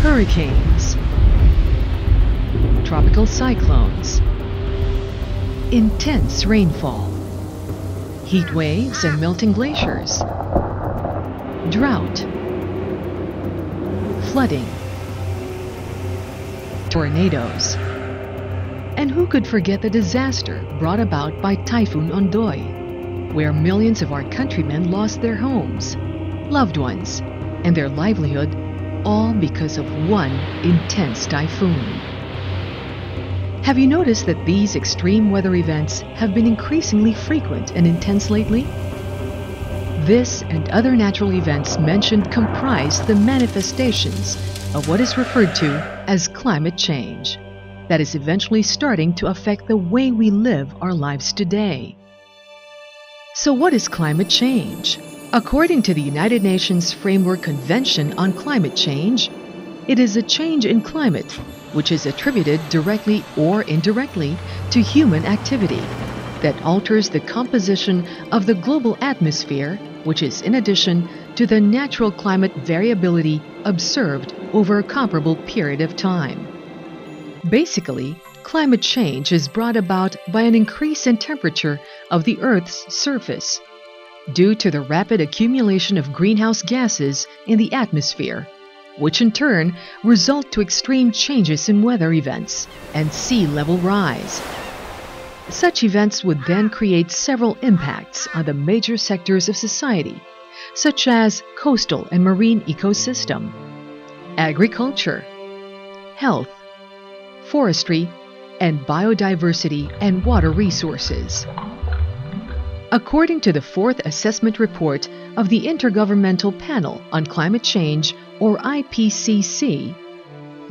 hurricanes, tropical cyclones, intense rainfall, heat waves and melting glaciers, drought, flooding, tornadoes, and who could forget the disaster brought about by Typhoon Ondoy, where millions of our countrymen lost their homes, loved ones, and their livelihood, all because of one intense typhoon. Have you noticed that these extreme weather events have been increasingly frequent and intense lately? This and other natural events mentioned comprise the manifestations of what is referred to as climate change, that is eventually starting to affect the way we live our lives today. So what is climate change? According to the United Nations Framework Convention on Climate Change, it is a change in climate which is attributed directly or indirectly to human activity that alters the composition of the global atmosphere, which is in addition to the natural climate variability observed over a comparable period of time. Basically, climate change is brought about by an increase in temperature of the Earth's surface due to the rapid accumulation of greenhouse gases in the atmosphere, which in turn result to extreme changes in weather events and sea level rise. Such events would then create several impacts on the major sectors of society, such as coastal and marine ecosystem, agriculture, health, forestry, and biodiversity and water resources. According to the fourth assessment report of the Intergovernmental Panel on Climate Change, or IPCC,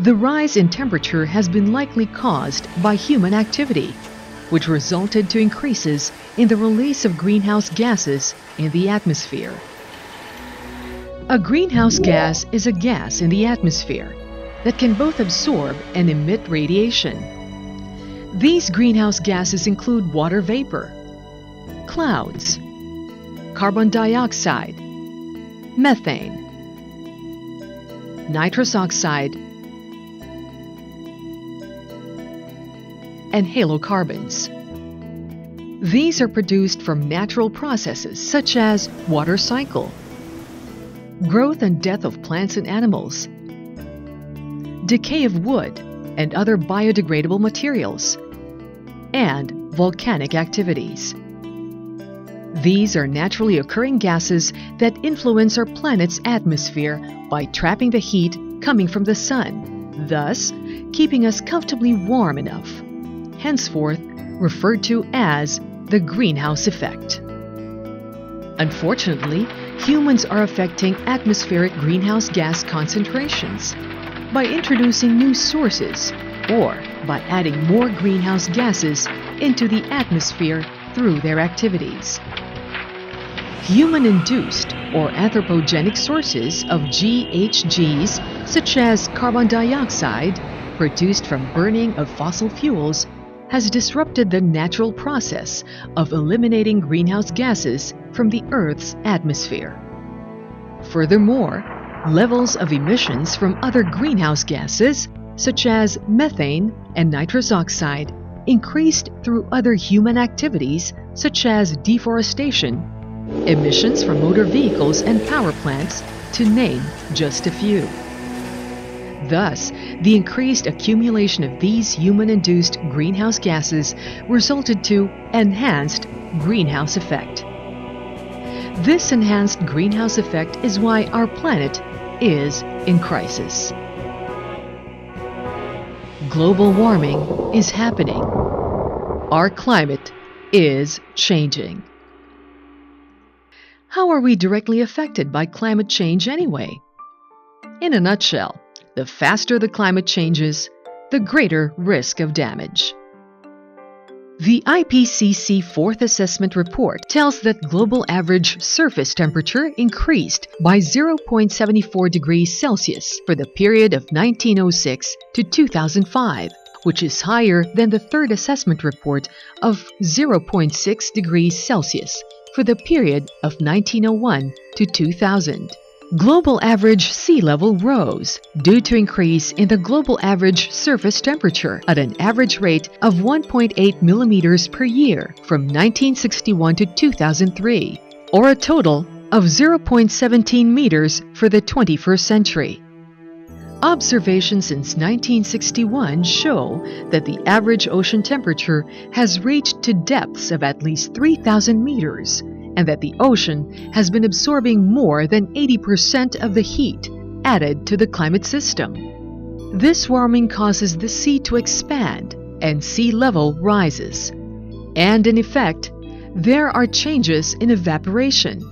the rise in temperature has been likely caused by human activity, which resulted to increases in the release of greenhouse gases in the atmosphere. A greenhouse gas is a gas in the atmosphere that can both absorb and emit radiation. These greenhouse gases include water vapor, clouds, carbon dioxide, methane, nitrous oxide, and halocarbons. These are produced from natural processes such as water cycle, growth and death of plants and animals, decay of wood and other biodegradable materials, and volcanic activities. These are naturally occurring gases that influence our planet's atmosphere by trapping the heat coming from the sun, thus keeping us comfortably warm enough, henceforth referred to as the greenhouse effect. Unfortunately, humans are affecting atmospheric greenhouse gas concentrations by introducing new sources or by adding more greenhouse gases into the atmosphere through their activities. Human-induced or anthropogenic sources of GHGs, such as carbon dioxide, produced from burning of fossil fuels, has disrupted the natural process of eliminating greenhouse gases from the Earth's atmosphere. Furthermore, levels of emissions from other greenhouse gases, such as methane and nitrous oxide, increased through other human activities such as deforestation, emissions from motor vehicles and power plants, to name just a few. Thus, the increased accumulation of these human-induced greenhouse gases resulted to enhanced greenhouse effect. This enhanced greenhouse effect is why our planet is in crisis. Global warming is happening. Our climate is changing. How are we directly affected by climate change anyway? In a nutshell, the faster the climate changes, the greater risk of damage. The IPCC Fourth Assessment Report tells that global average surface temperature increased by 0.74 degrees Celsius for the period of 1906 to 2005, which is higher than the third assessment report of 0.6 degrees Celsius for the period of 1901 to 2000. Global average sea level rose due to increase in the global average surface temperature at an average rate of 1.8 millimeters per year from 1961 to 2003, or a total of 0.17 meters for the 21st century. Observations since 1961 show that the average ocean temperature has reached to depths of at least 3,000 meters, and that the ocean has been absorbing more than 80% of the heat added to the climate system. This warming causes the sea to expand and sea level rises. And in effect, there are changes in evaporation,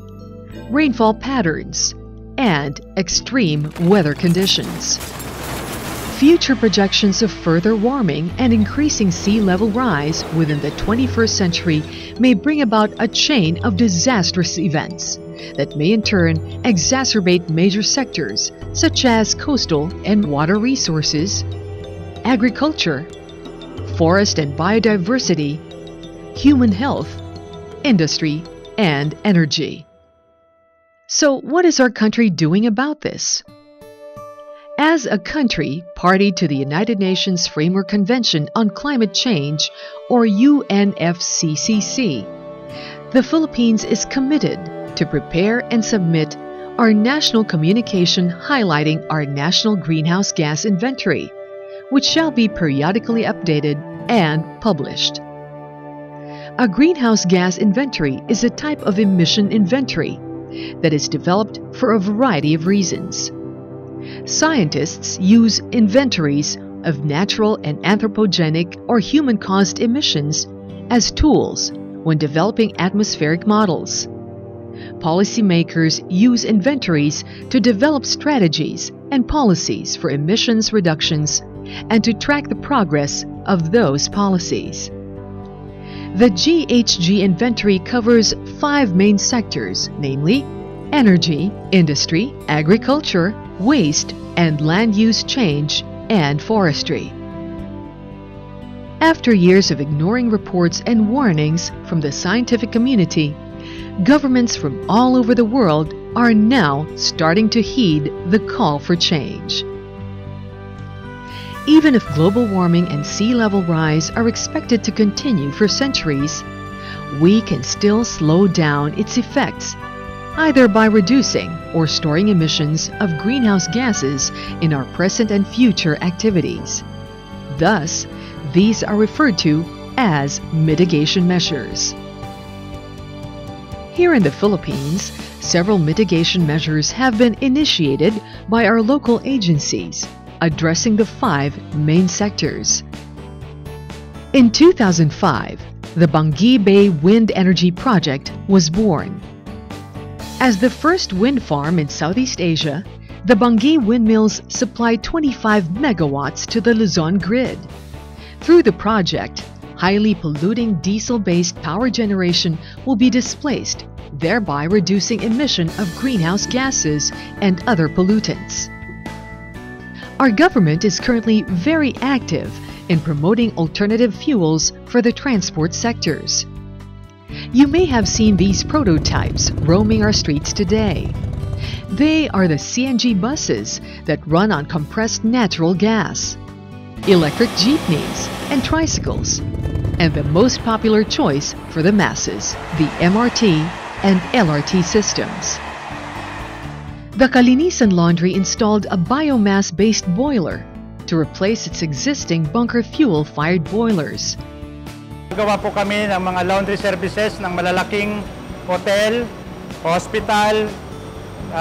rainfall patterns, and extreme weather conditions. Future projections of further warming and increasing sea level rise within the 21st century may bring about a chain of disastrous events that may in turn exacerbate major sectors such as coastal and water resources, agriculture, forest and biodiversity, human health, industry, and energy. So, what is our country doing about this? As a country party to the United Nations Framework Convention on Climate Change, or UNFCCC, the Philippines is committed to prepare and submit our national communication highlighting our national greenhouse gas inventory, which shall be periodically updated and published. A greenhouse gas inventory is a type of emission inventory that is developed for a variety of reasons. Scientists use inventories of natural and anthropogenic or human-caused emissions as tools when developing atmospheric models. Policymakers use inventories to develop strategies and policies for emissions reductions and to track the progress of those policies. The GHG inventory covers 5 main sectors, namely energy, industry, agriculture, waste and land use change, and forestry. After years of ignoring reports and warnings from the scientific community, governments from all over the world are now starting to heed the call for change. Even if global warming and sea level rise are expected to continue for centuries, we can still slow down its effects either by reducing or storing emissions of greenhouse gases in our present and future activities. Thus, these are referred to as mitigation measures. Here in the Philippines, several mitigation measures have been initiated by our local agencies, addressing the 5 main sectors. In 2005, the Bangi Bay Wind Energy Project was born. As the first wind farm in Southeast Asia, the Bangi windmills supply 25 megawatts to the Luzon grid. Through the project, highly polluting diesel-based power generation will be displaced, thereby reducing emission of greenhouse gases and other pollutants. Our government is currently very active in promoting alternative fuels for the transport sectors. You may have seen these prototypes roaming our streets today. They are the CNG buses that run on compressed natural gas, electric jeepneys and tricycles, and the most popular choice for the masses, the MRT and LRT systems. The Kalinisan Laundry installed a biomass-based boiler to replace its existing bunker fuel-fired boilers. Gawa po kami ng mga laundry services ng malalaking hotel, hospital,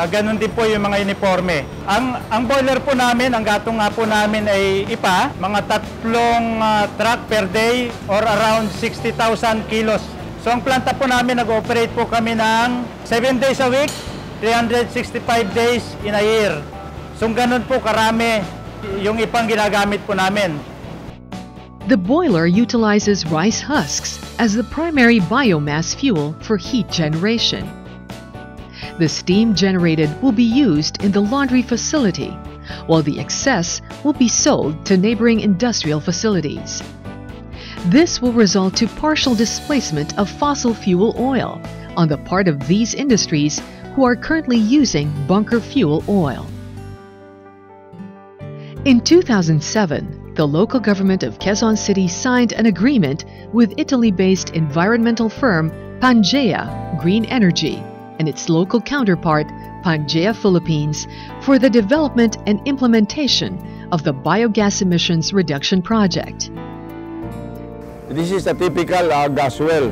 ganun din po yung mga uniforme. Ang boiler po namin, ang gatong nga po namin ay IPA, mga 3 truck per day or around 60,000 kilos. So ang planta po namin, nag-operate po kami ng 7 days a week, 365 days in a year. So ganun po karami yung ipang ginagamit po namin. The boiler utilizes rice husks as the primary biomass fuel for heat generation. The steam generated will be used in the laundry facility, while the excess will be sold to neighboring industrial facilities. This will result to partial displacement of fossil fuel oil on the part of these industries who are currently using bunker fuel oil. In 2007, the local government of Quezon City signed an agreement with Italy-based environmental firm Pangea Green Energy and its local counterpart Pangea Philippines for the development and implementation of the biogas emissions reduction project. This is a typical gas well.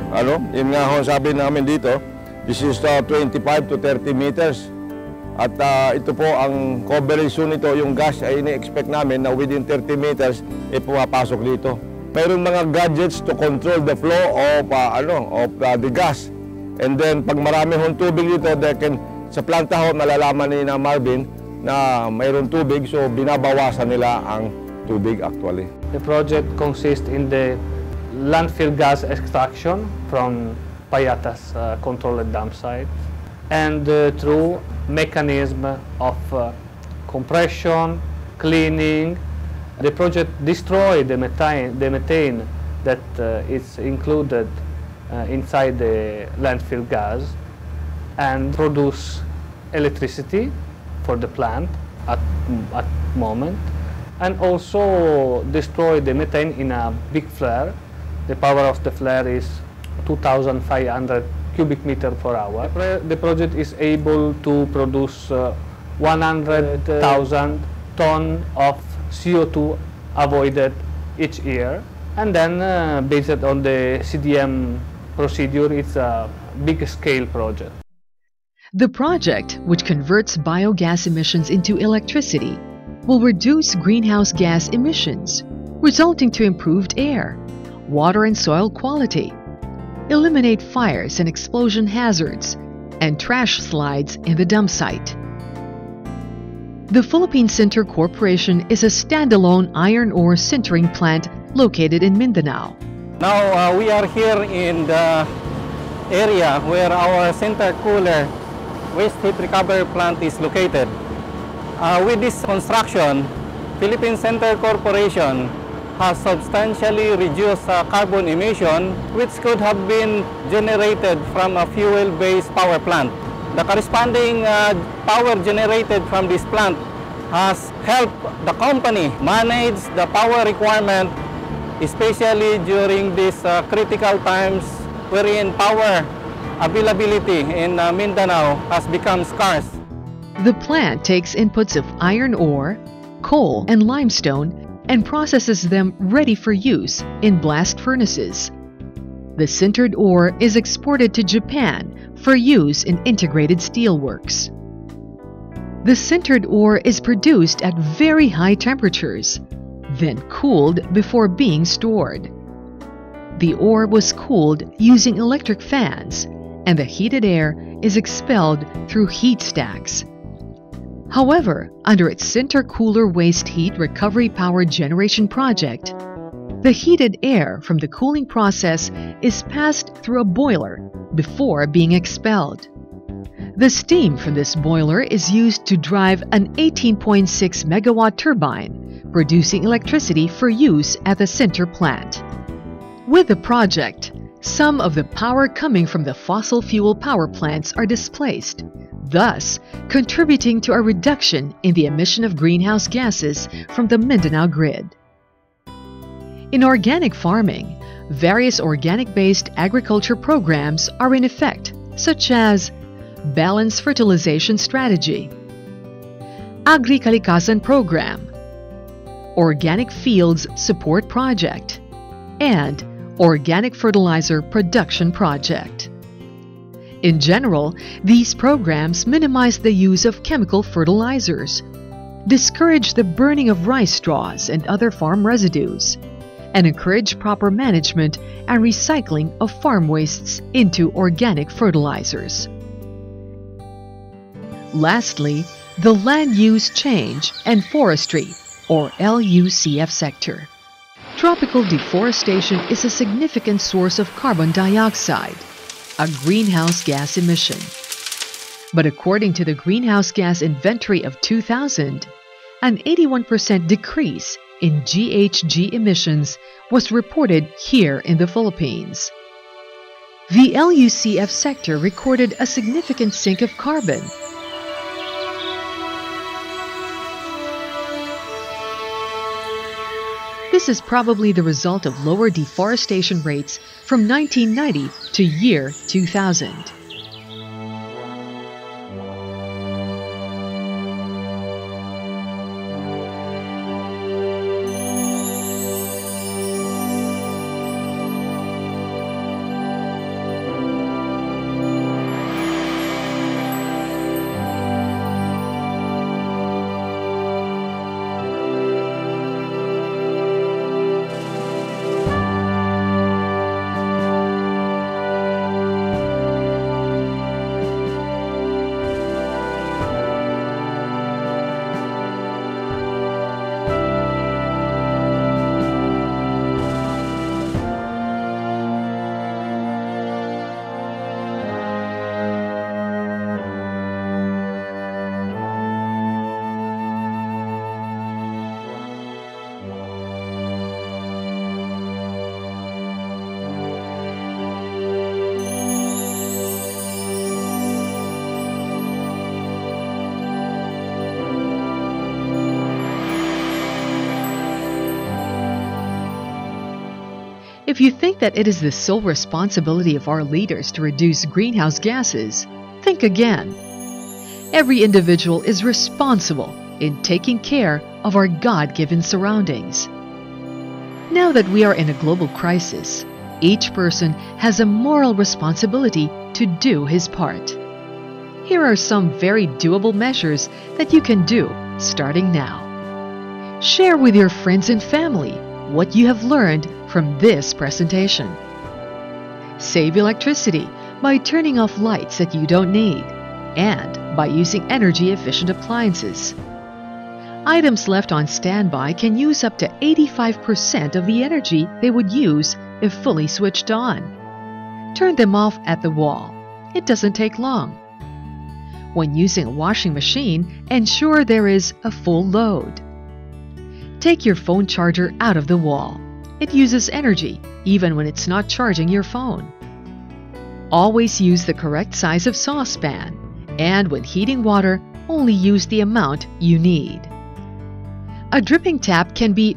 Yun nga ho sabi namin dito, this is 25 to 30 meters. At ito po ang coverage nito, yung gas ay ini-expect namin na within 30 meters pumapasok dito. Mayroon mga gadgets to control the flow of the gas. And then pag marami hong tubig dito, sa planta ho malalaman ni na Marvin na mayroon tubig, so binabawasan nila ang tubig actually. The project consists in the landfill gas extraction from Payatas controlled dam site, and through mechanism of compression, cleaning. The project destroys the methane that is included inside the landfill gas and produce electricity for the plant at moment, and also destroy the methane in a big flare. The power of the flare is 2,500 cubic meter per hour. The project is able to produce 100,000 tons of CO2 avoided each year. And then based on the CDM procedure, it's a big-scale project. The project, which converts biogas emissions into electricity, will reduce greenhouse gas emissions, resulting to improved air, water and soil quality, eliminate fires and explosion hazards, and trash slides in the dump site. The Philippine Sinter Corporation is a standalone iron ore sintering plant located in Mindanao. Now we are here in the area where our sinter cooler waste heat recovery plant is located. With this construction, Philippine Sinter Corporation has substantially reduced carbon emission, which could have been generated from a fuel-based power plant. The corresponding power generated from this plant has helped the company manage the power requirement, especially during these critical times wherein power availability in Mindanao has become scarce. The plant takes inputs of iron ore, coal, and limestone and processes them ready for use in blast furnaces. The sintered ore is exported to Japan for use in integrated steelworks. The sintered ore is produced at very high temperatures, then cooled before being stored. The ore was cooled using electric fans, and the heated air is expelled through heat stacks. However, under its Sinter Cooler Waste Heat Recovery Power Generation project, the heated air from the cooling process is passed through a boiler before being expelled. The steam from this boiler is used to drive an 18.6 megawatt turbine, producing electricity for use at the Sinter plant. With the project, some of the power coming from the fossil fuel power plants are displaced, thus contributing to a reduction in the emission of greenhouse gases from the Mindanao grid. In organic farming, various organic-based agriculture programs are in effect, such as Balanced Fertilization Strategy, Agri-Kalikasan Program, Organic Fields Support Project, and Organic Fertilizer Production Project. In general, these programs minimize the use of chemical fertilizers, discourage the burning of rice straws and other farm residues, and encourage proper management and recycling of farm wastes into organic fertilizers. Lastly, the Land Use Change and Forestry, or LUCF sector. Tropical deforestation is a significant source of carbon dioxide, a greenhouse gas emission. But according to the Greenhouse Gas Inventory of 2000, an 81% decrease in GHG emissions was reported here in the Philippines. The LUCF sector recorded a significant sink of carbon. This is probably the result of lower deforestation rates from 1990 to year 2000. If you think that it is the sole responsibility of our leaders to reduce greenhouse gases, think again. Every individual is responsible in taking care of our God-given surroundings. Now that we are in a global crisis, each person has a moral responsibility to do his part. Here are some very doable measures that you can do starting now. Share with your friends and family what you have learned from this presentation. Save electricity by turning off lights that you don't need and by using energy-efficient appliances. Items left on standby can use up to 85% of the energy they would use if fully switched on. Turn them off at the wall. It doesn't take long. When using a washing machine, ensure there is a full load. Take your phone charger out of the wall. It uses energy even when it's not charging your phone. Always use the correct size of saucepan, and when heating water, only use the amount you need. A dripping tap can be